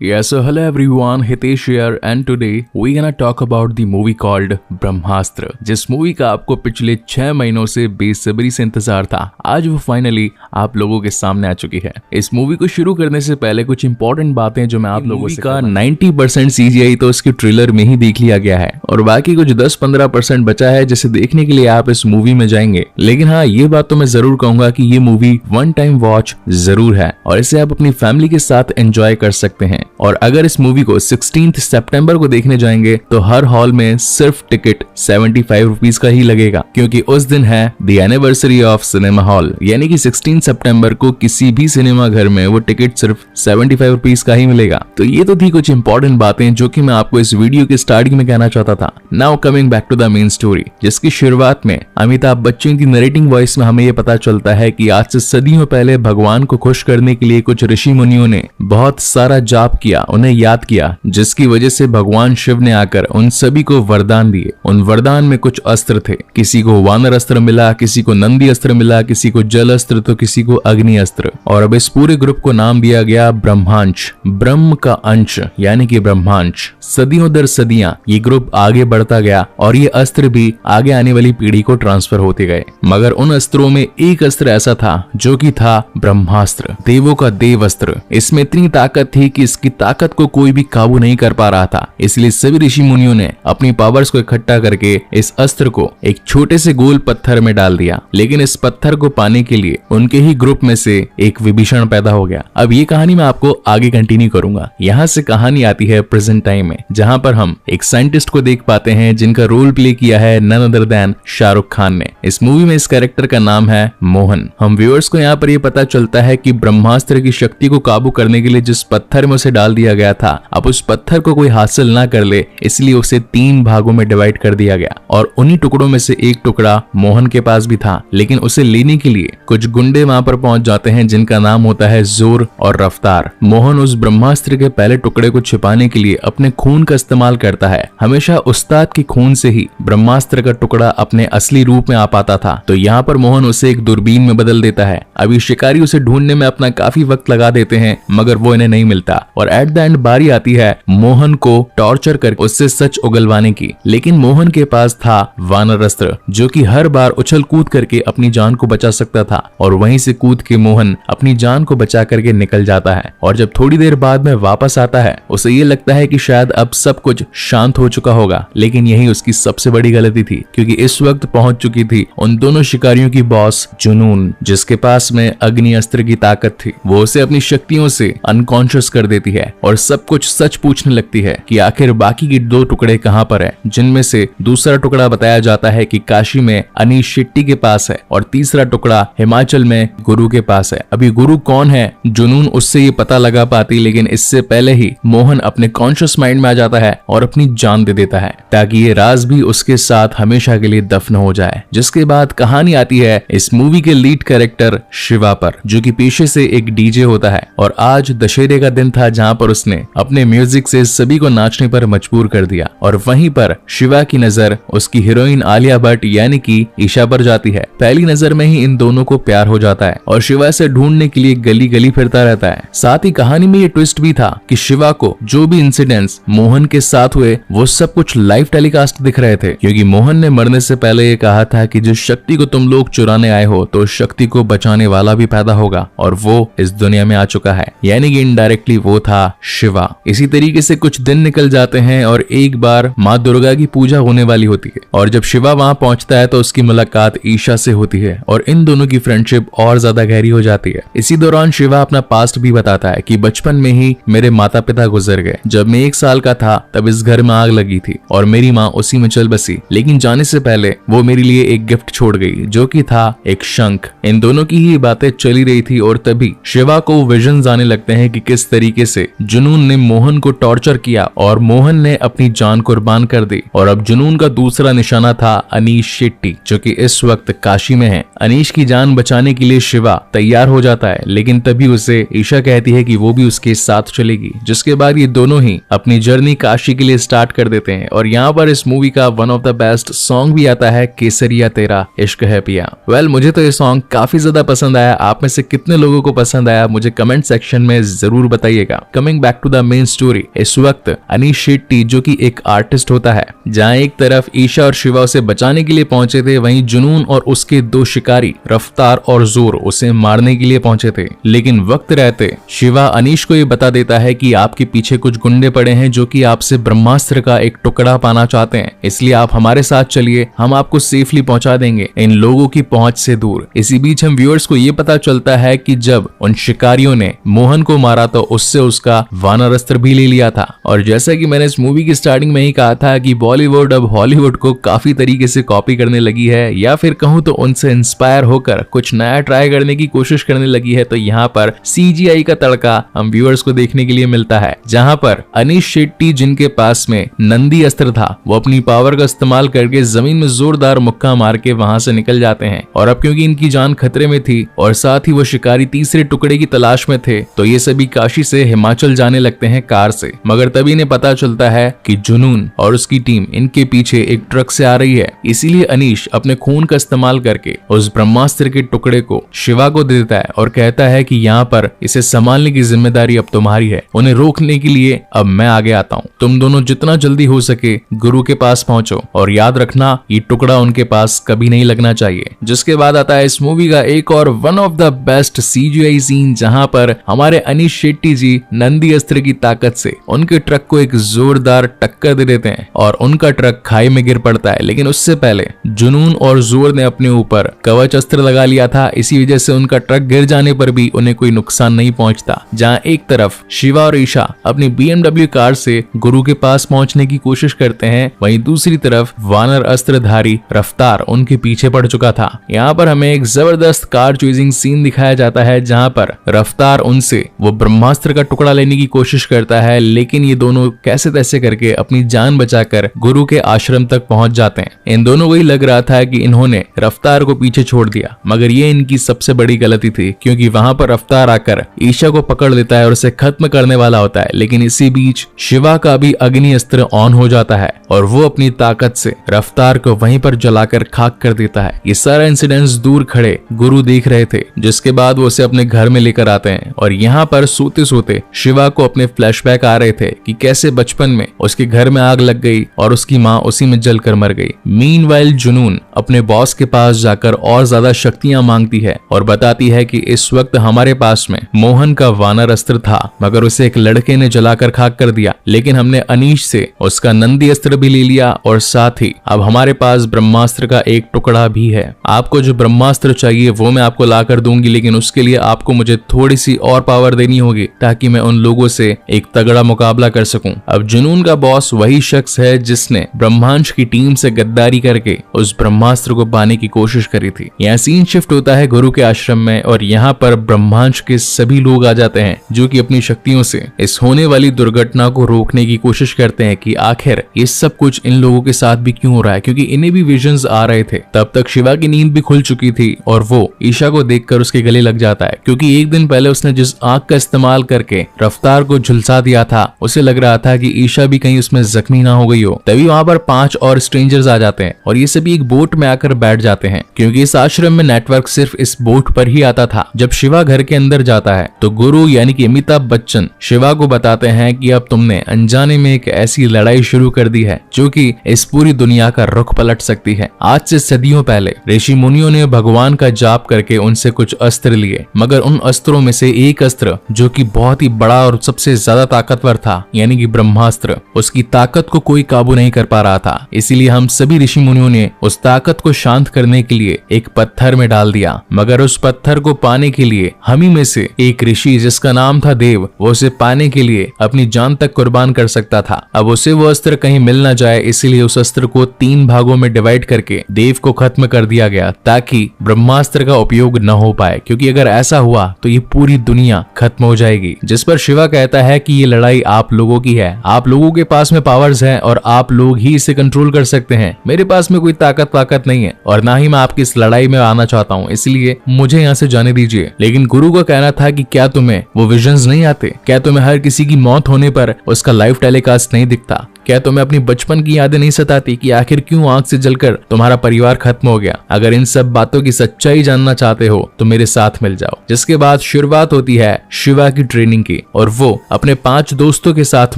Yeah, so hello everyone, Hitesh here and today we're gonna talk about the movie called ब्रह्मास्त्र, जिस movie का आपको पिछले 6 महीनों से बेसब्री से इंतजार था। आज वो फाइनली आप लोगों के सामने आ चुकी है। इस मूवी को शुरू करने से पहले कुछ इंपॉर्टेंट बातें जो मैं आप लोगों से का 90% CGI तो इसके ट्रेलर में ही देख लिया गया है और बाकी कुछ 10-15% बचा है जिसे देखने के लिए आप इस मूवी में जाएंगे। लेकिन हाँ, ये बात तो मैं जरूर कहूंगा कि ये मूवी वन टाइम वॉच जरूर है और इसे आप अपनी फैमिली के साथ एंजॉय कर सकते हैं। और अगर इस मूवी को 16 सितंबर को देखने जाएंगे तो हर हॉल में सिर्फ टिकट 75 रुपीज का ही लगेगा, क्योंकि उस दिन है the anniversary of cinema hall, यानी कि 16 सितंबर को किसी भी सिनेमा घर में वो टिकट सिर्फ 75 रुपीज का ही मिलेगा। तो ये तो थी कुछ इंपॉर्टेंट बातें जो कि मैं आपको इस वीडियो के स्टार्टिंग में कहना चाहता था। Now coming back to the main story, जिसकी शुरुआत में अमिताभ बच्चन की नरेटिंग वॉइस में हमें ये पता चलता है कि आज से सदियों पहले भगवान को खुश करने के लिए कुछ ऋषि मुनियों ने बहुत सारा जाप किया, उन्हें याद किया, जिसकी वजह से भगवान शिव ने आकर उन सभी को वरदान दिए। उन वरदान में कुछ अस्त्र थे, किसी को वानर अस्त्र मिला, किसी को नंदी अस्त्र मिला, किसी को जल अस्त्र तो किसी को अग्नि अस्त्र। और अब इस पूरे ग्रुप को नाम दिया गया ब्रह्मांश, ब्रह्म का अंश यानी कि ब्रह्मांश। सदियों दर सदियां ये ग्रुप आगे बढ़ता गया और ये अस्त्र भी आगे आने वाली पीढ़ी को ट्रांसफर होते गए। मगर उन अस्त्रों में एक अस्त्र ऐसा था जो कि था ब्रह्मास्त्र, देवों का देव अस्त्र। इसमें इतनी ताकत थी कि इसकी ताकत को कोई भी काबू नहीं कर पा रहा था। इसलिए सभी ऋषि मुनियों ने अपनी पावर्स को इकट्ठा करके इस अस्त्र को एक छोटे से गोल पत्थर में डाल दिया। लेकिन इस पत्थर को पाने के लिए उनके ही ग्रुप में से एक विभीषण पैदा हो गया। अब ये कहानी मैं आपको आगे कंटिन्यू करूंगा। यहाँ से कहानी आती है प्रेजेंट टाइम में, जहाँ पर हम एक साइंटिस्ट को देख पाते हैं जिनका रोल प्ले किया है none other than Shahrukh Khan ने। इस मूवी में इस कैरेक्टर का नाम है मोहन। हम व्यूअर्स को यहाँ पर ये पता चलता है कि ब्रह्मास्त्र की शक्ति को काबू करने के लिए जिस पत्थर में उसे डाल दिया गया था, अब उस पत्थर को कोई हासिल ना कर ले, इसलिए उसे 3 भागों में डिवाइड कर दिया गया। और उन्हीं टुकड़ों में से एक टुकड़ा मोहन के पास भी था, लेकिन उसे लेने के लिए कुछ गुंडे वहां पर पहुंच जाते हैं जिनका नाम होता है जोर और रफ्तार। मोहन उस ब्रह्मास्त्र के पहले टुकड़े को छिपाने के लिए अपने खून का इस्तेमाल करता है। हमेशा उस्ताद के खून से ही ब्रह्मास्त्र का टुकड़ा अपने असली रूप में आ पाता था। तो यहाँ पर मोहन उसे एक दूरबीन में बदल देता है। अभी शिकारी उसे ढूंढने में अपना काफी वक्त लगा देते हैं, मगर वो इन्हें नहीं मिलता। और एट द एंड बारी आती है मोहन को टॉर्चर कर उससे सच उगलवाने की। लेकिन मोहन के पास था वानर अस्त्र, जो कि हर बार उछल कूद करके अपनी जान को बचा सकता था। और वहीं से कूद के मोहन अपनी जान को बचा करके निकल जाता है। और जब थोड़ी देर बाद में वापस आता है, उसे ये लगता है कि शायद अब सब कुछ शांत हो चुका होगा। लेकिन यही उसकी सबसे बड़ी गलती थी, क्योंकि इस वक्त पहुंच चुकी थी उन दोनों शिकारियों की बॉस जुनून, जिसके पास में अग्नि अस्त्र की ताकत थी। वो उसे अपनी शक्तियों से अनकॉन्शियस कर देती है और सब कुछ सच पूछने लगती है कि आखिर बाकी के 2 टुकड़े कहां पर है, जिनमें से दूसरा टुकड़ा बताया जाता है कि काशी में अनीश शेट्टी के पास है और तीसरा टुकड़ा हिमाचल में गुरु के पास है। अभी गुरु कौन है, जुनून उससे ये पता लगा पाती, लेकिन इससे पहले ही मोहन अपने कॉन्शियस माइंड में आ जाता है और अपनी जान दे देता है, ताकि ये राज भी उसके साथ हमेशा के लिए दफन हो जाए। जिसके बाद कहानी आती है इस मूवी के लीड कैरेक्टर शिवा पर, जो कि पेशे से एक डीजे होता है। और आज दशहरे का दिन था जहाँ पर उसने अपने म्यूजिक से सभी को नाचने पर मजबूर कर दिया। और वहीं पर शिवा की नजर उसकी हीरोइन आलिया भट्ट यानी कि ईशा पर जाती है। पहली नजर में ही इन दोनों को प्यार हो जाता है और शिवा से ढूंढने के लिए गली गली फिरता रहता है। साथ ही कहानी में ये ट्विस्ट भी था कि शिवा को जो भी इंसिडेंट्स मोहन के साथ हुए वो सब कुछ लाइव टेलीकास्ट दिख रहे थे, क्योंकि मोहन ने मरने से पहले ये कहा था कि जिस शक्ति को तुम लोग चुराने आए हो तो उस शक्ति को बचाने वाला भी पैदा होगा, और वो इस दुनिया में आ चुका है, यानी कि इनडायरेक्टली वो था शिवा। इसी तरीके से कुछ दिन निकल जाते हैं और एक बार माँ दुर्गा की पूजा होने वाली होती है। और जब शिवा वहां पहुंचता है तो उसकी मुलाकात ईशा से होती है और इन दोनों की फ्रेंडशिप और ज्यादा गहरी हो जाती है। इसी दौरान शिवा अपना पास्ट भी बताता है कि बचपन में ही मेरे माता पिता गुजर गए। जब मैं 1 साल का था तब इस घर में आग लगी थी और मेरी माँ उसी में चल बसी, लेकिन जाने से पहले वो मेरे लिए एक गिफ्ट छोड़ गई, जो कि था एक शंख। इन दोनों की ही बातें चली रही थी और तभी शिवा को विजन्स आने लगते हैं कि किस तरीके से जुनून ने मोहन को टॉर्चर किया और मोहन ने अपनी जान कुर्बान कर दी। और अब जुनून का दूसरा निशाना था अनीश शेट्टी, जो कि इस वक्त काशी में है। अनीश की जान बचाने के लिए शिवा तैयार हो जाता है, लेकिन तभी उसे ईशा कहती है कि वो भी उसके साथ चलेगी। जिसके बाद ये दोनों ही अपनी जर्नी काशी के लिए स्टार्ट कर देते हैं। और यहाँ पर इस मूवी का one of the best song भी आता है, केसरिया तेरा इश्क है पिया। वेल, मुझे तो ये सॉन्ग काफी ज्यादा पसंद आया। आप में से कितने लोगों को पसंद आया मुझे कमेंट सेक्शन में जरूर बताइएगा। Coming back to the main story, इस वक्त अनीश शेट्टी जो कि एक आर्टिस्ट होता है, जहां एक तरफ ईशा और शिवा उसे बचाने के लिए पहुंचे थे, वहीं जुनून और उसके दो शिकारी रफ्तार और जोर उसे मारने के लिए पहुंचे थे। लेकिन वक्त रहते शिवा अनीश को ये बता देता है कि आपके पीछे कुछ गुंडे पड़े हैं जो कि आपसे ब्रह्मास्त्र का एक टुकड़ा पाना चाहते हैं, इसलिए आप हमारे साथ चलिए, हम आपको सेफली पहुंचा देंगे इन लोगों की पहुंच से दूर। इसी बीच हम व्यूअर्स को ये पता चलता है कि जब उन शिकारियों ने मोहन को मारा तो उससे उसका वानर अस्त्र भी ले लिया था। और जैसा कि मैंने इस मूवी की स्टार्टिंग में ही कहा था कि बॉलीवुड अब हॉलीवुड को काफी तरीके से कॉपी करने लगी है, या फिर कहूं तो उनसे इंस्पायर होकर कुछ नया ट्राई करने की कोशिश करने लगी है। तो यहाँ पर CGI का तड़का हम व्यूअर्स को देखने के लिए मिलता है, जहां पर अनीश शेट्टी जिनके पास में नंदी अस्त्र था, वो अपनी पावर का इस्तेमाल करके जमीन में जोरदार मुक्का मार के वहां से निकल जाते हैं। और अब क्योंकि इनकी जान खतरे में थी और साथ ही वो शिकारी तीसरे टुकड़े की तलाश में थे, तो ये सभी काशी से हिमाचल जाने लगते हैं कार से। मगर तभी इन्हें पता चलता है कि जुनून और उसकी टीम इनके पीछे एक ट्रक से आ रही है। इसीलिए अनीश अपने खून का इस्तेमाल करके उस ब्रह्मास्त्र के टुकड़े को शिवा को दे देता है और कहता है कि यहाँ पर इसे संभालने की जिम्मेदारी अब तुम्हारी है, उन्हें रोकने के लिए अब मैं आगे आता हूँ। तुम दोनों जितना जल्दी हो सके गुरु के पास पहुंचो और याद रखना ये टुकड़ा उनके पास कभी नहीं लगना चाहिए। जिसके बाद आता है इस मूवी का एक और one of the best CGI scene, जहां पर हमारे अनीश शेट्टी जी नंदी अस्त्र की ताकत से उनके ट्रक को एक जोरदार टक्कर दे देते हैं और उनका ट्रक खाई में गिर पड़ता है। लेकिन उससे पहले जुनून और जोर ने अपने ऊपर कवच अस्त्र लगा लिया था, इसी वजह से उनका ट्रक गिर जाने पर भी उन्हें कोई नुकसान नहीं पहुंचता। जहां एक तरफ शिवा और ईशा अपनी BMW कार से गुरु के पास पहुंचने की कोशिश करते हैं, वहीं दूसरी तरफ वानर अस्त्रधारी रफ्तार उनके पीछे पड़ चुका था। यहाँ पर हमें एक जबरदस्त कार चेजिंग सीन दिखाया जाता है, जहां पर रफ्तार उनसे वो ब्रह्मास्त्र का टुकड़ा लेने की कोशिश करता है, लेकिन ये दोनों कैसे तैसे करके अपनी जान बचाकर गुरु के आश्रम तक पहुंच जाते हैं। इन दोनों को ही लग रहा था कि इन्होंने रफ्तार को पीछे छोड़ दिया, मगर ये इनकी सबसे बड़ी गलती थी, क्योंकि वहां पर रफ्तार आकर ईशा को पकड़ लेता है और उसे खत्म करने वाला होता है। लेकिन इसी बीच शिवा का भी अग्नि अस्त्र ऑन हो जाता है और वो अपनी ताकत से रफ्तार को वहीं पर जलाकर खाक कर देता है। ये सारा इंसिडेंट्स दूर खड़े गुरु देख रहे थे, जिसके बाद वो उसे अपने घर में लेकर आते हैं। और यहाँ पर सोते सोते शिवा को अपने फ्लैशबैक आ रहे थे कि कैसे बचपन में उसके घर में आग लग गई और उसकी माँ उसी में जलकर मर गई। मीनवाइल जुनून अपने बॉस के पास जाकर और ज्यादा शक्तियां मांगती है और बताती है कि इस वक्त हमारे पास में मोहन का वानर अस्त्र था, मगर उसे एक लड़के ने जलाकर खाक कर दिया। लेकिन हमने अनीश से उसका नंदी अस्त्र भी ले लिया और साथ ही अब हमारे पास ब्रह्मास्त्र का एक टुकड़ा भी है। आपको जो ब्रह्मास्त्र चाहिए वो मैं आपको ला कर दूंगी, लेकिन उसके लिए आपको मुझे थोड़ी सी और पावर देनी होगी ताकि मैं उन लोगों से एक तगड़ा मुकाबला कर सकूं। अब जुनून का बॉस वही शख्स है जिसने ब्रह्मांश की टीम से गद्दारी करके उस ब्रह्मास्त्र को पाने की कोशिश करी थी। यहाँ सीन शिफ्ट होता है गुरु के आश्रम में और यहाँ पर ब्रह्मांश के सभी लोग आ जाते हैं जो कि अपनी शक्तियों से इस होने वाली दुर्घटना को रोकने की कोशिश करते हैं कि आखिर ये सब कुछ इन लोगों के साथ भी क्यों हो रहा है, क्योंकि इन्हें भी विजन्स आ रहे थे। तब तक शिवा की नींद भी खुल चुकी थी और वो ईशा को देखकर उसके गले लग जाता है, क्योंकि एक दिन पहले उसने जिस आग का इस्तेमाल करके रफ्तार को झुलसा दिया था, उसे लग रहा था कि ईशा भी कहीं उसमें जख्मी ना हो गई हो। तभी वहां पर 5 और स्ट्रेंजर्स आ जाते हैं और ये सभी एक बोट में आकर बैठ जाते हैं, क्योंकि इस आश्रम में नेटवर्क सिर्फ इस बोट पर ही आता था। जब शिवा घर के अंदर जाता है तो गुरु यानी कि अमिताभ बच्चन शिवा को बताते हैं कि अब तुमने अनजाने में एक ऐसी लड़ाई शुरू कर दी है जो कि इस पूरी दुनिया का रुख पलट सकती है। आज से सदियों पहले ऋषि मुनियों ने भगवान का जाप करके उनसे कुछ अस्त्र लिए, मगर उन अस्त्रों में से एक अस्त्र जो कि बहुत ही बड़ा और सबसे ज्यादा ताकतवर था, यानी कि ब्रह्मास्त्र, उसकी ताकत को कोई काबू नहीं कर पा रहा था। इसीलिए हम सभी ऋषि मुनियों ने उस ताकत को शांत करने के लिए एक पत्थर में डाल दिया, मगर उस पत्थर को पाने के लिए हम ही में से एक ऋषि जिसका नाम था देव, वो उसे पाने के लिए अपनी जान तक कुर्बान कर सकता था। अब उसे वो अस्त्र कहीं मिल न जाए, इसीलिए उस अस्त्र को 3 भागों में डिवाइड करके देव को खत्म कर दिया गया ताकि ब्रह्मास्त्र का उपयोग न हो पाए, क्योंकि अगर ऐसा हुआ तो ये पूरी दुनिया खत्म हो जाएगी। जिस पर शिवा कहता है कि ये लड़ाई आप लोगों की है, आप लोगों के पास में पावर्स हैं और आप लोग ही इसे कंट्रोल कर सकते हैं। मेरे पास में कोई ताकत नहीं है और ना ही मैं आपकी इस लड़ाई में आना चाहता हूँ, इसलिए मुझे यहाँ से जाने दीजिए। लेकिन गुरु का कहना था कि क्या तुम्हें वो विजन्स नहीं आते, क्या तुम्हें हर किसी की मौत होने पर उसका लाइव टेलीकास्ट नहीं दिखता। क्या तुम्हें अपनी बचपन की यादें नहीं सताती कि आखिर क्यों आग से जलकर तुम्हारा परिवार खत्म हो गया? अगर इन सब बातों की सच्चाई जानना चाहते हो तो मेरे साथ मिल जाओ। जिसके बाद शुरुआत होती है शिवा की ट्रेनिंग की और वो अपने 5 दोस्तों के साथ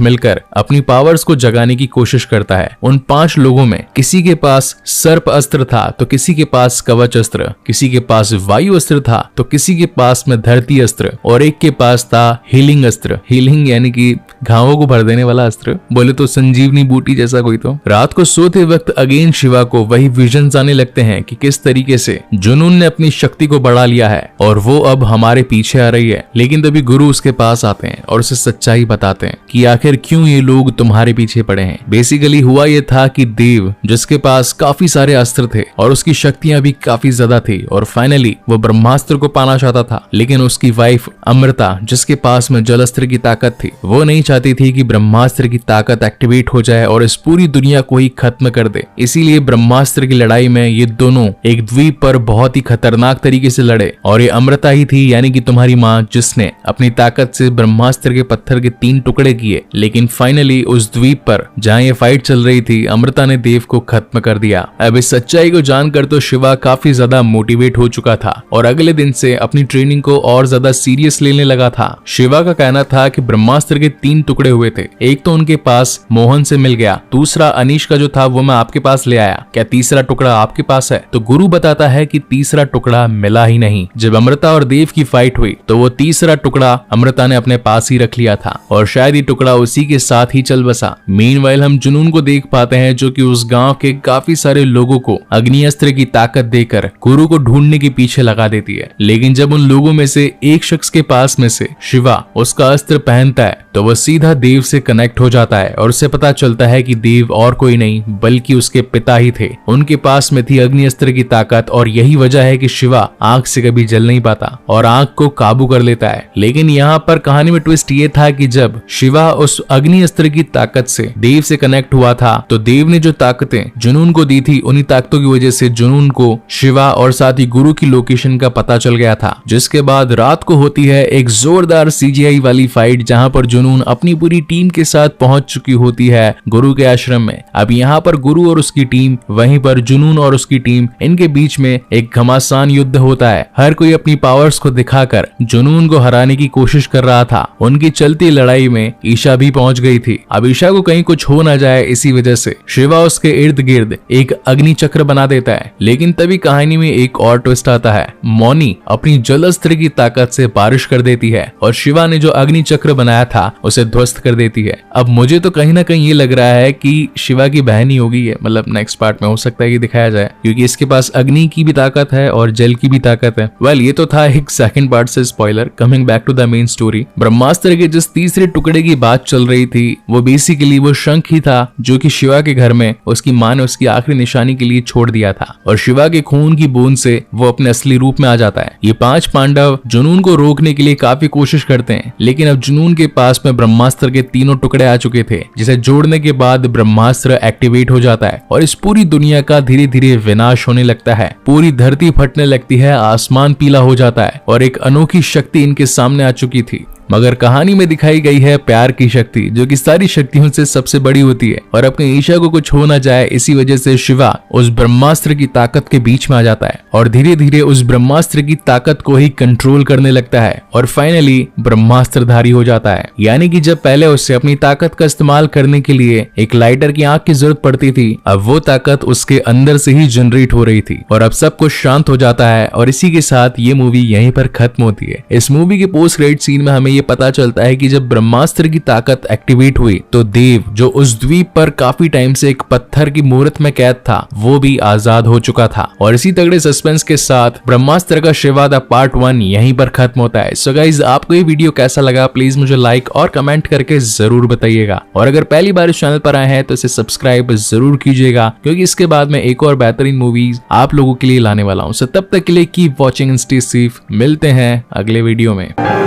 मिलकर अपनी पावर्स को जगाने की कोशिश करता है। उन 5 लोगों में किसी के पास सर्प अस्त्र था तो किसी के पास कवच अस्त्र, किसी के पास वायु अस्त्र था तो किसी के पास में धरती अस्त्र और एक के पास था हीलिंग अस्त्र। हीलिंग यानी कि घावों को भर देने वाला अस्त्र, बोले तो संजीवनी बूटी जैसा कोई। तो रात को सोते वक्त अगेन शिवा को वही विजन्स आने लगते हैं कि किस तरीके से जुनून ने अपनी शक्ति को बढ़ा लिया है और वो अब हमारे पीछे आ रही है। लेकिन तभी गुरु उसके पास आते हैं और उसे सच्चाई बताते हैं कि आखिर क्यों ये लोग तुम्हारे पीछे पड़े हैं। बेसिकली हुआ ये था कि देव, जिसके पास काफी सारे अस्त्र थे और उसकी शक्तियां भी काफी ज्यादा थी, और फाइनली वो ब्रह्मास्त्र को पाना चाहता था, लेकिन उसकी वाइफ अमृता, जिसके पास में जलस्त्र की ताकत थी, वो नहीं चाहती थी कि ब्रह्मास्त्र की ताकत एक्टिवेट हो जाए और इस पूरी दुनिया को ही खत्म कर दे। इसीलिए ब्रह्मास्त्र की लड़ाई में ये दोनों एक द्वीप पर बहुत ही खतरनाक तरीके से लड़े, और ये अमृता ही थी, यानी कि तुम्हारी माँ, जिसने अपनी ताकत से ब्रह्मास्त्र के पत्थर के 3 टुकड़े किए। लेकिन फाइनली उस द्वीप पर जहाँ ये फाइट चल रही थी, अमृता ने देव को खत्म कर दिया। अब इस सच्चाई को जानकर तो शिवा काफी ज्यादा मोटिवेट हो चुका था और अगले दिन से अपनी ट्रेनिंग को और ज्यादा सीरियस लेने लगा था। शिवा का कहना था कि ब्रह्मास्त्र के 3 टुकड़े हुए थे, एक तो उनके पास मोहन से मिल गया, दूसरा अनीश का जो था वो मैं आपके पास ले आया, क्या तीसरा टुकड़ा आपके पास है? तो गुरु बताता है कि तीसरा टुकड़ा मिला ही नहीं। जब अमृता और देव की फाइट हुई तो वो तीसरा टुकड़ा अमृता ने अपने पास ही रख लिया था और शायद ये टुकड़ा उसी के साथ ही चल बसा। मीनवाइल हम जुनून को देख पाते हैं जो कि उस गांव के काफी सारे लोगों को अग्नि अस्त्र की ताकत देकर गुरु को ढूंढने के पीछे लगा देती है। लेकिन जब उन लोगों में से एक शख्स के पास में से शिवा उसका अस्त्र पहनता है तो वह सीधा देव से कनेक्ट हो जाता है और उसे पता चलता है कि देव और कोई नहीं बल्कि उसके पिता ही थे। उनके पास में थी अग्नि अस्त्र की ताकत और यही वजह है कि शिवा आग से कभी जल नहीं पाता और आग को काबू कर लेता है। लेकिन यहाँ पर कहानी में ट्विस्ट ये था कि जब शिवा उस अग्नि अस्त्र की ताकत से देव से कनेक्ट हुआ था तो देव ने जो ताकतें जुनून को दी थी, उन्हीं ताकतों की वजह से जुनून को शिवा और साथ ही गुरु की लोकेशन का पता चल गया था। जिसके बाद रात को होती है एक जोरदार CGI वाली फाइट जहाँ पर जुनून अपनी पूरी टीम के साथ पहुंच चुकी होती है गुरु के आश्रम में। अब यहाँ पर गुरु और उसकी टीम, वहीं पर जुनून और उसकी टीम, इनके बीच में एक घमासान युद्ध होता है। हर कोई अपनी पावर्स को दिखाकर जुनून को हराने की कोशिश कर रहा था। उनकी चलती लड़ाई में ईशा भी पहुंच गई थी। अब ईशा को कहीं कुछ हो ना जाए, इसी वजह से शिवा उसके इर्द गिर्द एक अग्नि चक्र बना देता है। लेकिन तभी कहानी में एक और ट्विस्ट आता है। मौनी अपनी जलस्त्र की ताकत से बारिश कर देती है और शिवा ने जो अग्नि चक्र बनाया था उसे ध्वस्त कर देती है। अब मुझे तो कहीं ना कहीं ये लग रहा है कि शिवा की बहन ही होगी है, मतलब नेक्स्ट पार्ट में हो सकता है कि दिखाया जाए, क्योंकि इसके पास अग्नि की भी ताकत है और जल की भी ताकत है। वेल, ये तो था एक सेकंड पार्ट से spoiler. Coming back to the main story, Brahmastra के जिस तीसरे टुकड़े की बात चल रही थी वो बेसिकली वो शंख ही था जो कि शिवा के घर में उसकी मां ने उसकी आखिरी निशानी के लिए छोड़ दिया था और शिवा के खून की बूंद से वो अपने असली रूप में आ जाता है। ये 5 पांडव जुनून को रोकने के लिए काफी कोशिश करते हैं, लेकिन अब जुनून के पास में ब्रह्मास्त्र के 3 टुकड़े आ चुके थे, जिसे जोड़ने के बाद ब्रह्मास्त्र एक्टिवेट हो जाता है और इस पूरी दुनिया का धीरे धीरे विनाश होने लगता है। पूरी धरती फटने लगती है, आसमान पीला हो जाता है और एक अनोखी शक्ति इनके सामने आ चुकी थी। मगर कहानी में दिखाई गई है प्यार की शक्ति, जो कि सारी शक्तियों से सबसे बड़ी होती है और अपने ईशा को कुछ हो ना जाए, इसी वजह से शिवा उस ब्रह्मास्त्र की ताकत के बीच में आ जाता है और धीरे धीरे उस ब्रह्मास्त्र की ताकत को ही कंट्रोल करने लगता है और फाइनली ब्रह्मास्त्रधारी हो जाता है। यानी कि जब पहले उसे अपनी ताकत का इस्तेमाल करने के लिए एक लाइटर की आग की जरूरत पड़ती थी, अब वो ताकत उसके अंदर से ही जनरेट हो रही थी और अब सब कुछ शांत हो जाता है। और इसी के साथ ये मूवी यहीं पर खत्म होती है। इस मूवी के पोस्ट क्रेडिट सीन में हमें ये पता चलता है कि जब ब्रह्मास्त्र की ताकत एक्टिवेट हुई तो देव, जो उस द्वीप पर काफी टाइम से एक पत्थर की मूर्त में कैद था, वो भी आजाद हो चुका था। और इसी तगड़े सस्पेंस के साथ ब्रह्मास्त्र का शिवा द पार्ट 1 यहीं पर खत्म होता है। सो गाइज, आपको ये वीडियो कैसा लगा प्लीज मुझे लाइक और कमेंट करके जरूर बताइएगा। और अगर पहली बार इस चैनल पर आए हैं तो इसे सब्सक्राइब जरूर कीजिएगा, क्योंकि इसके बाद में एक और बेहतरीन मूवीज आप लोगों के लिए लाने वाला हूँ। सो तब तक के लिए keep watching and stay safe. मिलते हैं अगले वीडियो में।